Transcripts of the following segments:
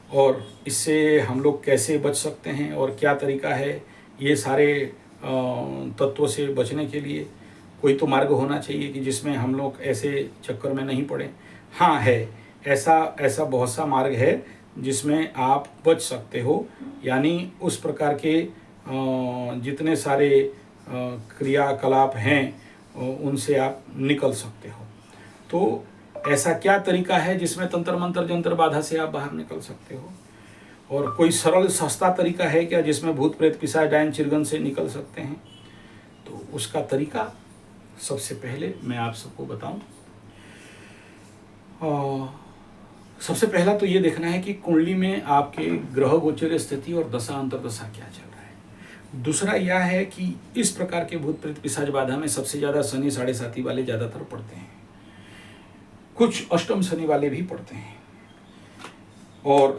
और इससे हम लोग कैसे बच सकते हैं और क्या तरीका है ये सारे तत्वों से बचने के लिए। कोई तो मार्ग होना चाहिए कि जिसमें हम लोग ऐसे चक्कर में नहीं पड़े। हाँ है, ऐसा ऐसा बहुत सा मार्ग है जिसमें आप बच सकते हो, यानी उस प्रकार के जितने सारे क्रियाकलाप हैं उनसे आप निकल सकते हो। तो ऐसा क्या तरीका है जिसमें तंत्र मंत्र जंत्र बाधा से आप बाहर निकल सकते हो? और कोई सरल सस्ता तरीका है क्या जिसमें भूत प्रेत पिशाच डायन चिरगन से निकल सकते हैं? तो उसका तरीका सबसे पहले मैं आप सबको बताऊं। सबसे पहला तो ये देखना है कि कुंडली में आपके ग्रह गोचर स्थिति और दशा अंतरदशा क्या चल रहा है। दूसरा यह है कि इस प्रकार के भूत प्रेत पिशाच बाधा में सबसे ज़्यादा शनि 7.5 वाले ज़्यादातर पड़ते हैं, कुछ अष्टम शनि वाले भी पड़ते हैं। और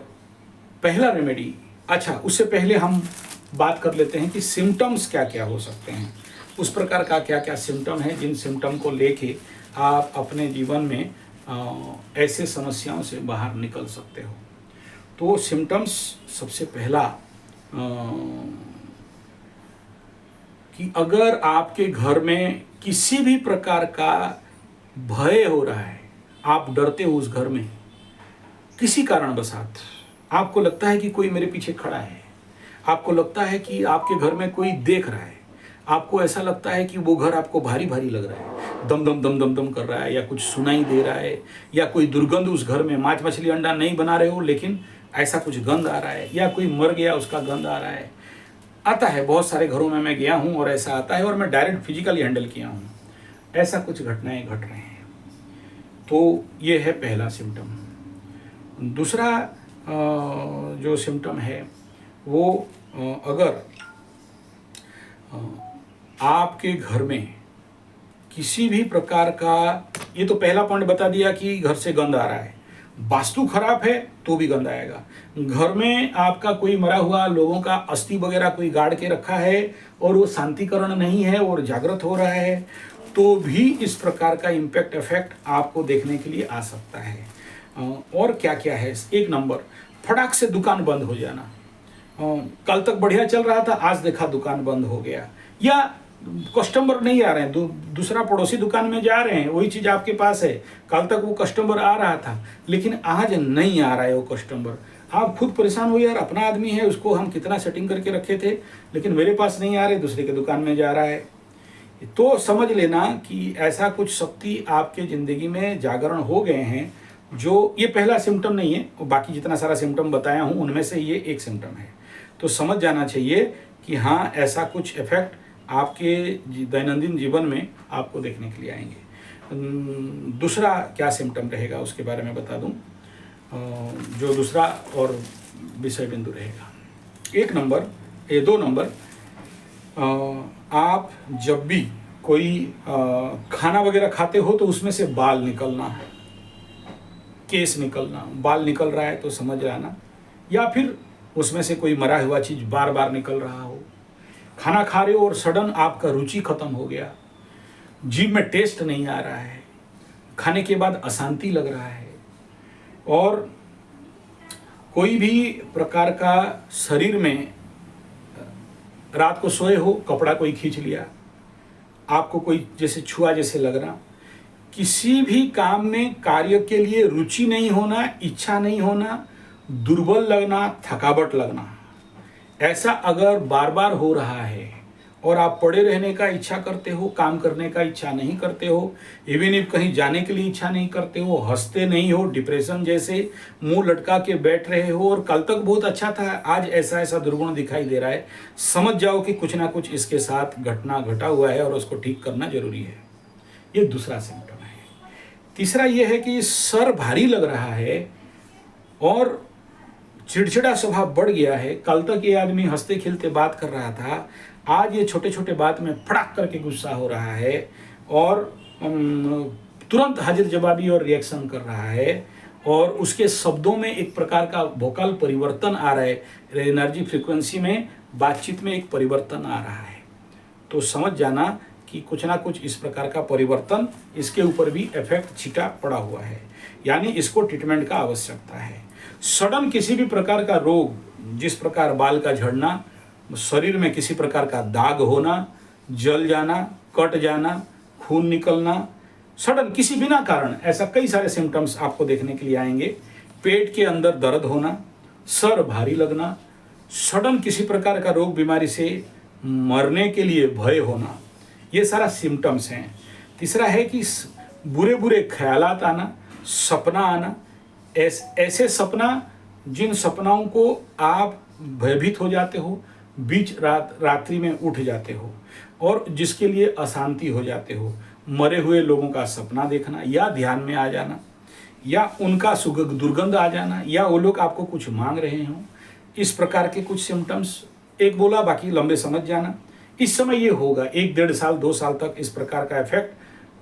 पहला रेमेडी, अच्छा उससे पहले हम बात कर लेते हैं कि सिम्टम्स क्या क्या हो सकते हैं, उस प्रकार का क्या क्या सिम्टम है जिन सिम्टम को लेके आप अपने जीवन में ऐसे समस्याओं से बाहर निकल सकते हो। तो सिम्टम्स सबसे पहला कि अगर आपके घर में किसी भी प्रकार का भय हो रहा है, आप डरते हो उस घर में किसी कारणवशात, आपको लगता है कि कोई मेरे पीछे खड़ा है, आपको लगता है कि आपके घर में कोई देख रहा है, आपको ऐसा लगता है कि वो घर आपको भारी भारी लग रहा है, दम दम दम दम दम कर रहा है, या कुछ सुनाई दे रहा है, या कोई दुर्गंध उस घर में, मांस मछली अंडा नहीं बना रहे हो लेकिन ऐसा कुछ गंध आ रहा है, या कोई मर गया उसका गंध आ रहा है। आता है, बहुत सारे घरों में मैं गया हूँ और ऐसा आता है और मैं डायरेक्ट फिजिकली हैंडल किया हूँ, ऐसा कुछ घटनाएं घट रहे हैं। तो ये है पहला सिम्टम। दूसरा जो सिम्टम है वो अगर आपके घर में किसी भी प्रकार का, ये तो पहला पॉइंट बता दिया कि घर से गंध आ रहा है, वास्तु खराब है तो भी गंध आएगा। घर में आपका कोई मरा हुआ लोगों का अस्थि वगैरह कोई गाड़ के रखा है और वो शांतिकरण नहीं है और जागृत हो रहा है तो भी इस प्रकार का इम्पैक्ट इफेक्ट आपको देखने के लिए आ सकता है। और क्या क्या है, एक नंबर, फटाक से दुकान बंद हो जाना। कल तक बढ़िया चल रहा था, आज देखा दुकान बंद हो गया, या कस्टमर नहीं आ रहे हैं, दूसरा पड़ोसी दुकान में जा रहे हैं, वही चीज़ आपके पास है, कल तक वो कस्टमर आ रहा था लेकिन आज नहीं आ रहा है वो कस्टमर। आप खुद परेशान हो, यार अपना आदमी है, उसको हम कितना सेटिंग करके रखे थे लेकिन मेरे पास नहीं आ रहे, दूसरे के दुकान में जा रहा है। तो समझ लेना कि ऐसा कुछ शक्ति आपके ज़िंदगी में जागरण हो गए हैं। जो ये पहला सिम्टम नहीं है, बाकी जितना सारा सिम्टम बताया हूँ उनमें से ये एक सिम्टम है। तो समझ जाना चाहिए कि हाँ ऐसा कुछ इफेक्ट आपके दैनंदिन जीवन में आपको देखने के लिए आएंगे। दूसरा क्या सिम्टम रहेगा उसके बारे में बता दूं। जो दूसरा और विषय बिंदु रहेगा, एक नंबर, ये 2 नंबर, आप जब भी कोई खाना वगैरह खाते हो तो उसमें से बाल निकलना, केस निकलना, बाल निकल रहा है तो समझ जाना, या फिर उसमें से कोई मरा हुआ चीज़ बार बार निकल रहा हो। खाना खा रहे हो और सडन आपका रुचि खत्म हो गया, जीभ में टेस्ट नहीं आ रहा है, खाने के बाद अशांति लग रहा है, और कोई भी प्रकार का शरीर में, रात को सोए हो कपड़ा कोई खींच लिया, आपको कोई जैसे छुआ जैसे लग रहा, किसी भी काम में कार्य के लिए रुचि नहीं होना, इच्छा नहीं होना, दुर्बल लगना, थकावट लगना, ऐसा अगर बार बार हो रहा है और आप पड़े रहने का इच्छा करते हो, काम करने का इच्छा नहीं करते हो, इवन इफ कहीं जाने के लिए इच्छा नहीं करते हो, हंसते नहीं हो, डिप्रेशन जैसे मुंह लटका के बैठ रहे हो और कल तक बहुत अच्छा था, आज ऐसा ऐसा दुर्गुण दिखाई दे रहा है, समझ जाओ कि कुछ ना कुछ इसके साथ घटना घटा हुआ है और उसको ठीक करना जरूरी है। ये दूसरा सिम्टम है। तीसरा ये है कि सर भारी लग रहा है और चिड़चिड़ा स्वभाव बढ़ गया है। कल तक ये आदमी हंसते खेलते बात कर रहा था, आज ये छोटे छोटे बात में फड़ाक करके गुस्सा हो रहा है और तुरंत हाजिर जवाबी और रिएक्शन कर रहा है, और उसके शब्दों में एक प्रकार का वोकल परिवर्तन आ रहा है, एनर्जी फ्रीक्वेंसी में, बातचीत में एक परिवर्तन आ रहा है। तो समझ जाना कि कुछ ना कुछ इस प्रकार का परिवर्तन इसके ऊपर भी इफेक्ट छिटा पड़ा हुआ है, यानी इसको ट्रीटमेंट का आवश्यकता है। सडन किसी भी प्रकार का रोग, जिस प्रकार बाल का झड़ना, शरीर में किसी प्रकार का दाग होना, जल जाना, कट जाना, खून निकलना, सडन किसी बिना कारण, ऐसा कई सारे सिम्टम्स आपको देखने के लिए आएंगे। पेट के अंदर दर्द होना, सर भारी लगना, सडन किसी प्रकार का रोग बीमारी से मरने के लिए भय होना, ये सारा सिम्टम्स हैं। तीसरा है कि बुरे बुरे ख्यालात आना, सपना आना, ऐसे सपना जिन सपनाओं को आप भयभीत हो जाते हो, बीच रात्रि में उठ जाते हो और जिसके लिए अशांति हो जाते हो। मरे हुए लोगों का सपना देखना या ध्यान में आ जाना या उनका दुर्गंध आ जाना या वो लोग आपको कुछ मांग रहे हों, इस प्रकार के कुछ सिम्टम्स। एक बोला, बाकी लंबे समझ जाना। इस समय ये होगा 1 डेढ़ साल 2 साल तक इस प्रकार का इफेक्ट,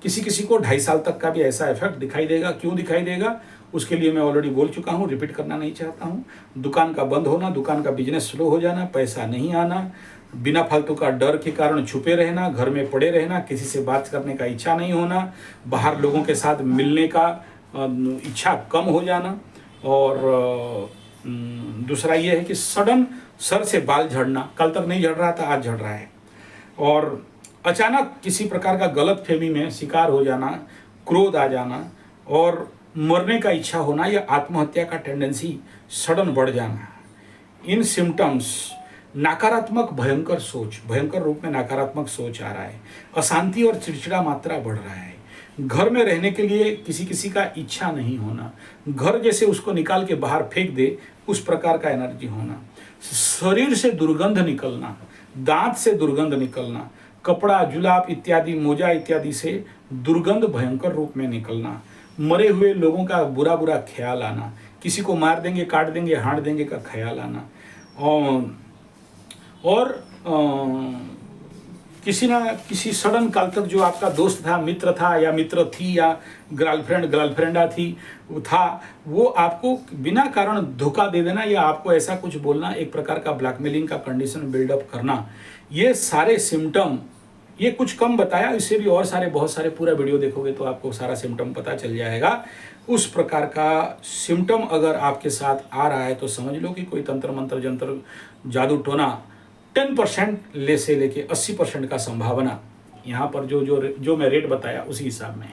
किसी किसी को 2.5 साल तक का भी ऐसा इफेक्ट दिखाई देगा। क्यों दिखाई देगा उसके लिए मैं ऑलरेडी बोल चुका हूँ, रिपीट करना नहीं चाहता हूँ। दुकान का बंद होना, दुकान का बिजनेस स्लो हो जाना, पैसा नहीं आना, बिना फालतू का डर के कारण छुपे रहना, घर में पड़े रहना, किसी से बात करने का इच्छा नहीं होना, बाहर लोगों के साथ मिलने का इच्छा कम हो जाना। और दूसरा ये है कि सडन सर से बाल झड़ना, कल तक नहीं झड़ रहा था, आज झड़ रहा है। और अचानक किसी प्रकार का गलत फहमी में शिकार हो जाना, क्रोध आ जाना और मरने का इच्छा होना या आत्महत्या का टेंडेंसी सडन बढ़ जाना। इन सिम्टम्स, नकारात्मक भयंकर सोच, भयंकर रूप में नकारात्मक सोच आ रहा है, अशांति और चिड़चिड़ा मात्रा बढ़ रहा है, घर में रहने के लिए किसी किसी का इच्छा नहीं होना, घर जैसे उसको निकाल के बाहर फेंक दे उस प्रकार का एनर्जी होना, शरीर से दुर्गंध निकलना, दांत से दुर्गंध निकलना, कपड़ा, जुलाब इत्यादि, मोजा इत्यादि से दुर्गंध भयंकर रूप में निकलना, मरे हुए लोगों का बुरा बुरा ख्याल आना, किसी को मार देंगे, काट देंगे, हांड देंगे का ख्याल आना, और किसी ना किसी सडन काल तक जो आपका दोस्त था, मित्र था या मित्र थी या गर्लफ्रेंडा थी वो था, वो आपको बिना कारण धोखा दे देना या आपको ऐसा कुछ बोलना, एक प्रकार का ब्लैकमेलिंग का कंडीशन बिल्डअप करना, ये सारे सिम्टम, ये कुछ कम बताया, इससे भी और सारे बहुत सारे, पूरा वीडियो देखोगे तो आपको सारा सिम्टम पता चल जाएगा। उस प्रकार का सिम्टम अगर आपके साथ आ रहा है तो समझ लो कि कोई तंत्र मंत्र जंत्र जादू टोना 10% से लेके 80% का संभावना, यहाँ पर जो मैं रेट बताया उसी हिसाब में।